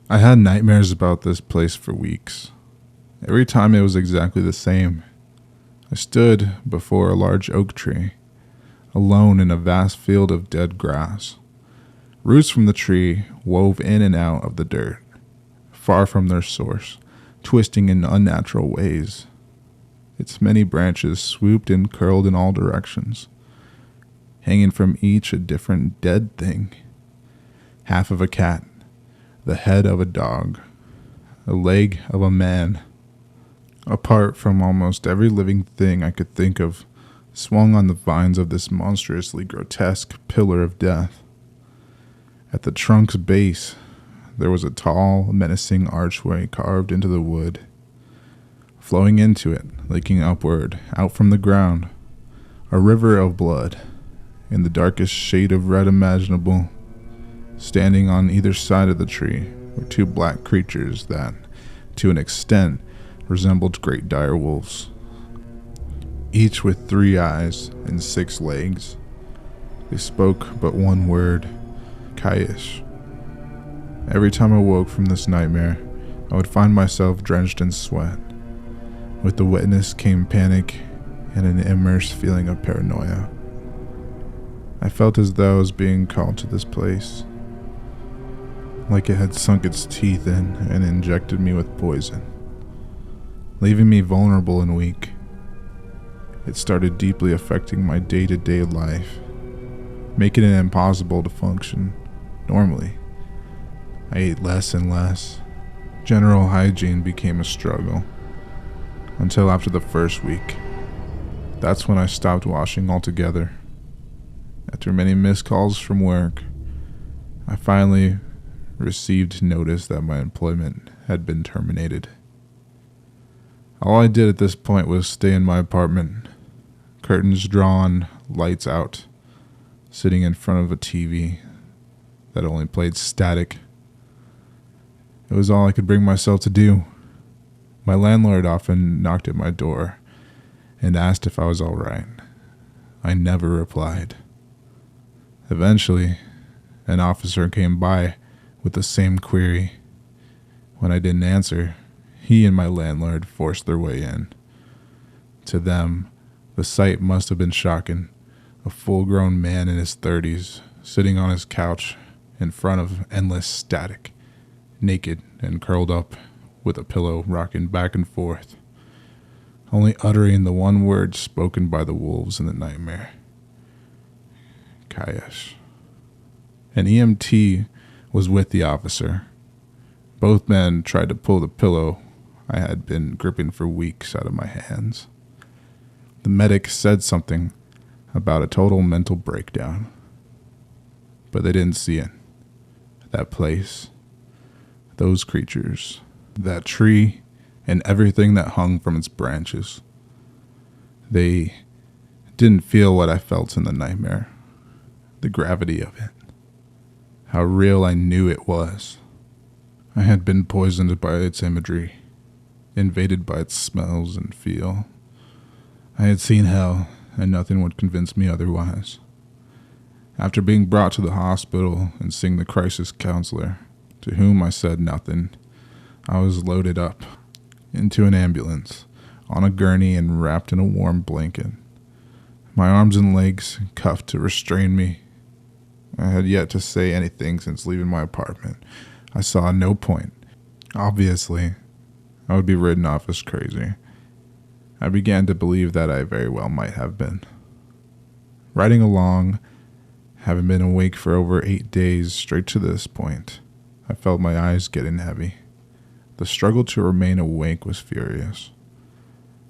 I had nightmares about this place for weeks. Every time it was exactly the same. I stood before a large oak tree, alone in a vast field of dead grass. Roots from the tree wove in and out of the dirt, far from their source, twisting in unnatural ways. Its many branches swooped and curled in all directions, hanging from each a different dead thing. Half of a cat, the head of a dog, a leg of a man. Apart from almost every living thing I could think of, swung on the vines of this monstrously grotesque pillar of death. At the trunk's base, there was a tall, menacing archway carved into the wood. Flowing into it, leaking upward, out from the ground, a river of blood, in the darkest shade of red imaginable. Standing on either side of the tree were two black creatures that, to an extent, resembled great dire wolves, each with 3 eyes and 6 legs. They spoke but one word, Kaish. Every time I woke from this nightmare, I would find myself drenched in sweat. With the wetness came panic and an immersed feeling of paranoia. I felt as though I was being called to this place, like it had sunk its teeth in and injected me with poison, leaving me vulnerable and weak. It started deeply affecting my day-to-day life, making it impossible to function normally. I ate less and less. General hygiene became a struggle, until after the first week. That's when I stopped washing altogether. After many missed calls from work, I finally received notice that my employment had been terminated. All I did at this point was stay in my apartment, curtains drawn, lights out, sitting in front of a TV that only played static. It was all I could bring myself to do. My landlord often knocked at my door and asked if I was all right. I never replied. Eventually, an officer came by with the same query. When I didn't answer, he and my landlord forced their way in. To them, the sight must have been shocking. A full-grown man in his 30s, sitting on his couch in front of endless static, naked and curled up with a pillow rocking back and forth, only uttering the one word spoken by the wolves in the nightmare. Kaish. An EMT was with the officer. Both men tried to pull the pillow I had been gripping for weeks out of my hands. The medic said something about a total mental breakdown, but they didn't see it. That place, those creatures, that tree, and everything that hung from its branches. They didn't feel what I felt in the nightmare, the gravity of it, how real I knew it was. I had been poisoned by its imagery, invaded by its smells and feel. I had seen hell, and nothing would convince me otherwise. After being brought to the hospital and seeing the crisis counselor, to whom I said nothing, I was loaded up into an ambulance, on a gurney and wrapped in a warm blanket. My arms and legs cuffed to restrain me. I had yet to say anything since leaving my apartment. I saw no point. Obviously, I would be written off as crazy. I began to believe that I very well might have been. Riding along, having been awake for over 8 days straight to this point, I felt my eyes getting heavy. The struggle to remain awake was furious,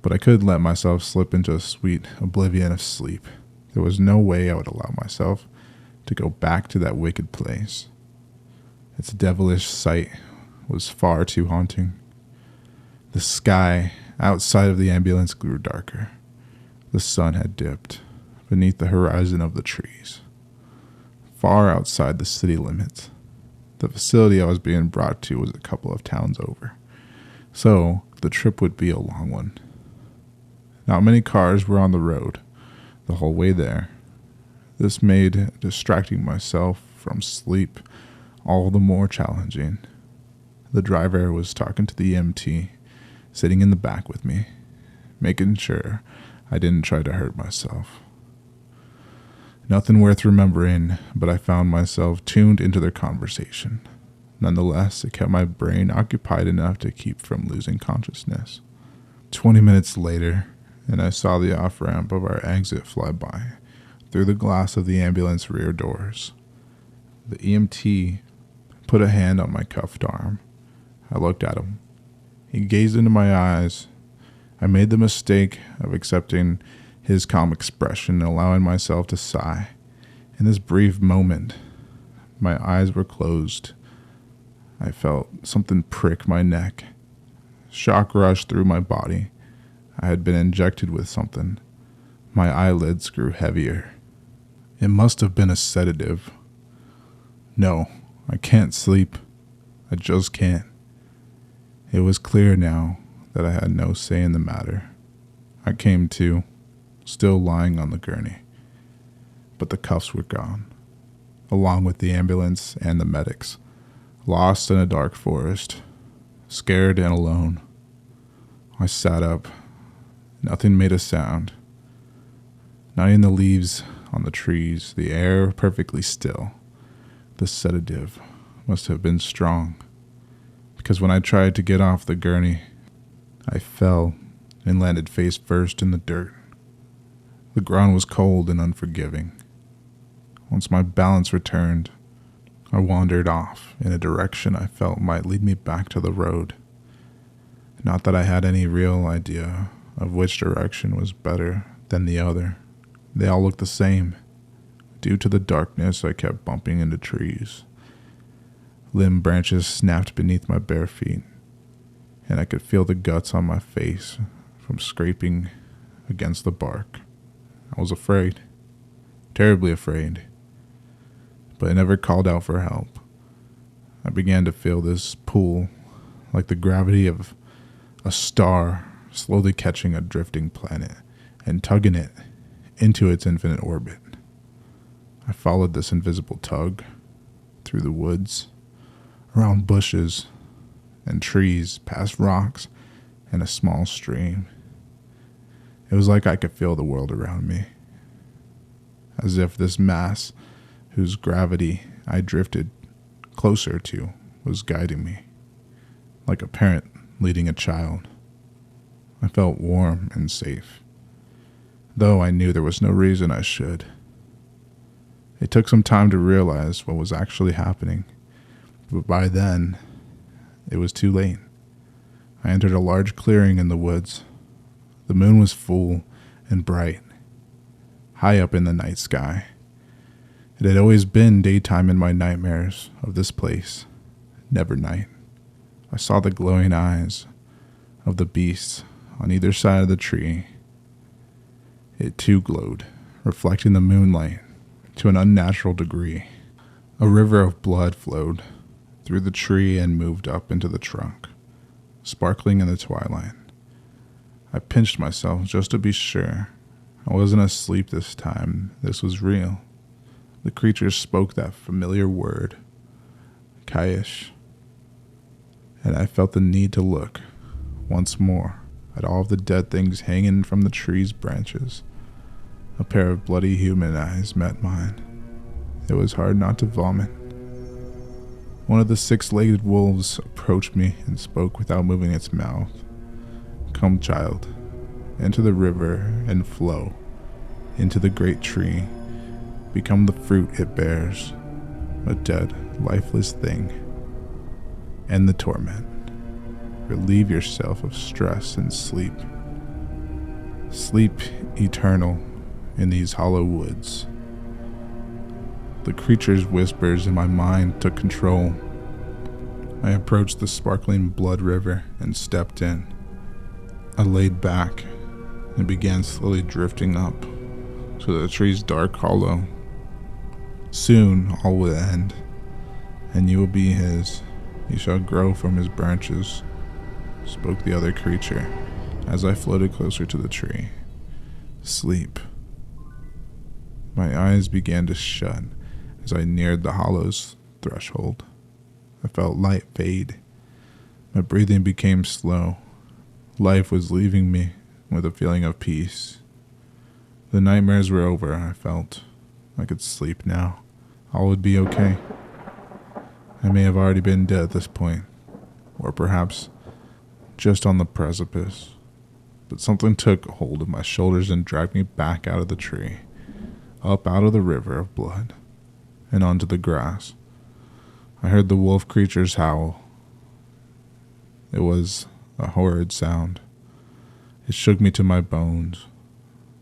but I couldn't let myself slip into a sweet oblivion of sleep. There was no way I would allow myself to go back to that wicked place. Its devilish sight was far too haunting. The sky outside of the ambulance grew darker. The sun had dipped beneath the horizon of the trees, far outside the city limits. The facility I was being brought to was a couple of towns over, so the trip would be a long one. Not many cars were on the road the whole way there. This made distracting myself from sleep all the more challenging. The driver was talking to the EMT, sitting in the back with me, making sure I didn't try to hurt myself. Nothing worth remembering, but I found myself tuned into their conversation. Nonetheless, it kept my brain occupied enough to keep from losing consciousness. 20 minutes later, and I saw the off-ramp of our exit fly by through the glass of the ambulance rear doors. The EMT put a hand on my cuffed arm. I looked at him. He gazed into my eyes. I made the mistake of accepting his calm expression and allowing myself to sigh. In this brief moment, my eyes were closed. I felt something prick my neck. Shock rushed through my body. I had been injected with something. My eyelids grew heavier. It must have been a sedative. No, I can't sleep. I just can't. It was clear now that I had no say in the matter. I came to, still lying on the gurney. But the cuffs were gone, along with the ambulance and the medics, lost in a dark forest, scared and alone. I sat up. Nothing made a sound. Not even the leaves on the trees, the air perfectly still. The sedative must have been strong, because when I tried to get off the gurney, I fell and landed face first in the dirt. The ground was cold and unforgiving. Once my balance returned, I wandered off in a direction I felt might lead me back to the road. Not that I had any real idea of which direction was better than the other. They all looked the same. Due to the darkness, I kept bumping into trees. Limb branches snapped beneath my bare feet, and I could feel the guts on my face from scraping against the bark. I was afraid, terribly afraid, but I never called out for help. I began to feel this pull, like the gravity of a star slowly catching a drifting planet and tugging it into its infinite orbit. I followed this invisible tug through the woods, around bushes and trees, past rocks and a small stream. It was like I could feel the world around me, as if this mass whose gravity I drifted closer to was guiding me, like a parent leading a child. I felt warm and safe, though I knew there was no reason I should. It took some time to realize what was actually happening, but by then, it was too late. I entered a large clearing in the woods. The moon was full and bright, high up in the night sky. It had always been daytime in my nightmares of this place, never night. I saw the glowing eyes of the beast on either side of the tree. It too glowed, reflecting the moonlight to an unnatural degree. A river of blood flowed through the tree and moved up into the trunk, sparkling in the twilight. I pinched myself just to be sure I wasn't asleep this time. This was real. The creatures spoke that familiar word, Kaish, and I felt the need to look once more at all of the dead things hanging from the tree's branches. A pair of bloody human eyes met mine. It was hard not to vomit. One of the six-legged wolves approached me and spoke without moving its mouth. Come, child, into the river and flow, into the great tree. Become the fruit it bears, a dead, lifeless thing. End the torment. Relieve yourself of stress and sleep. Sleep eternal in these hollow woods. The creature's whispers in my mind took control. I approached the sparkling blood river and stepped in. I laid back and began slowly drifting up to the tree's dark hollow. Soon all will end, and you will be his. You shall grow from his branches, spoke the other creature as I floated closer to the tree. Sleep. My eyes began to shut as I neared the hollow's threshold. I felt light fade My breathing became slow. Life was leaving me with a feeling of peace. The nightmares were over, I felt. I could sleep now. All would be okay. I may have already been dead at this point, or perhaps just on the precipice. But something took hold of my shoulders and dragged me back out of the tree, up out of the river of blood, and onto the grass. I heard the wolf creatures howl. It was a horrid sound. It shook me to my bones.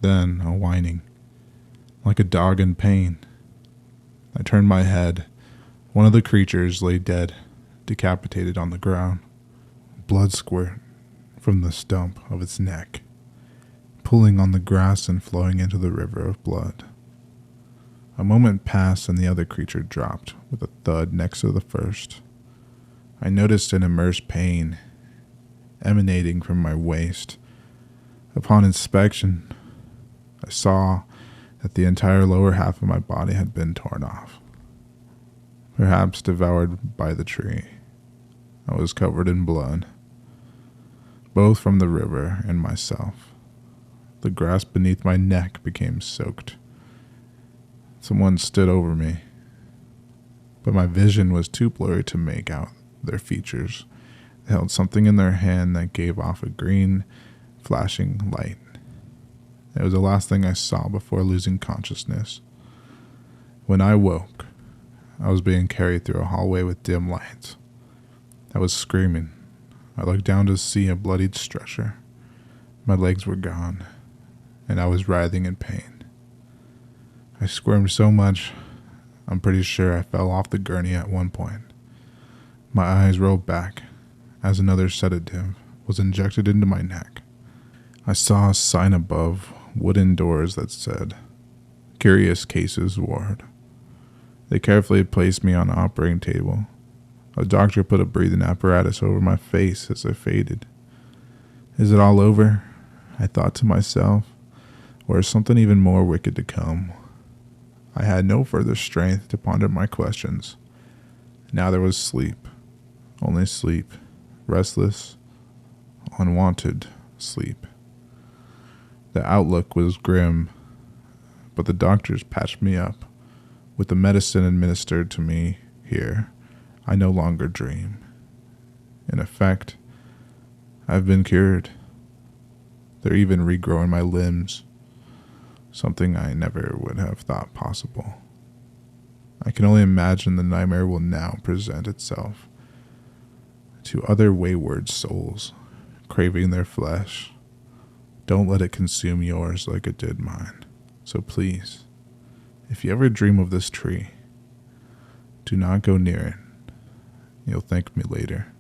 Then a whining, like a dog in pain. I turned my head. One of the creatures lay dead, decapitated on the ground. Blood squirt from the stump of its neck, pooling on the grass and flowing into the river of blood. A moment passed and the other creature dropped with a thud next to the first. I noticed an immense pain emanating from my waist. Upon inspection, I saw that the entire lower half of my body had been torn off, perhaps devoured by the tree. I was covered in blood, both from the river and myself. The grass beneath my neck became soaked. Someone stood over me, but my vision was too blurry to make out their features. They held something in their hand that gave off a green, flashing light. It was the last thing I saw before losing consciousness. When I woke, I was being carried through a hallway with dim lights. I was screaming. I looked down to see a bloodied stretcher. My legs were gone, and I was writhing in pain. I squirmed so much, I'm pretty sure I fell off the gurney at one point. My eyes rolled back as another sedative was injected into my neck. I saw a sign above wooden doors that said, "Curious Cases Ward." They carefully placed me on an operating table. A doctor put a breathing apparatus over my face as I faded. Is it all over? I thought to myself, or is something even more wicked to come? I had no further strength to ponder my questions. Now there was sleep, only sleep, restless, unwanted sleep. The outlook was grim, but the doctors patched me up. With the medicine administered to me here, I no longer dream. In effect, I've been cured. They're even regrowing my limbs, something I never would have thought possible. I can only imagine the nightmare will now present itself to other wayward souls, craving their flesh. Don't let it consume yours like it did mine. So please, if you ever dream of this tree, do not go near it. You'll thank me later.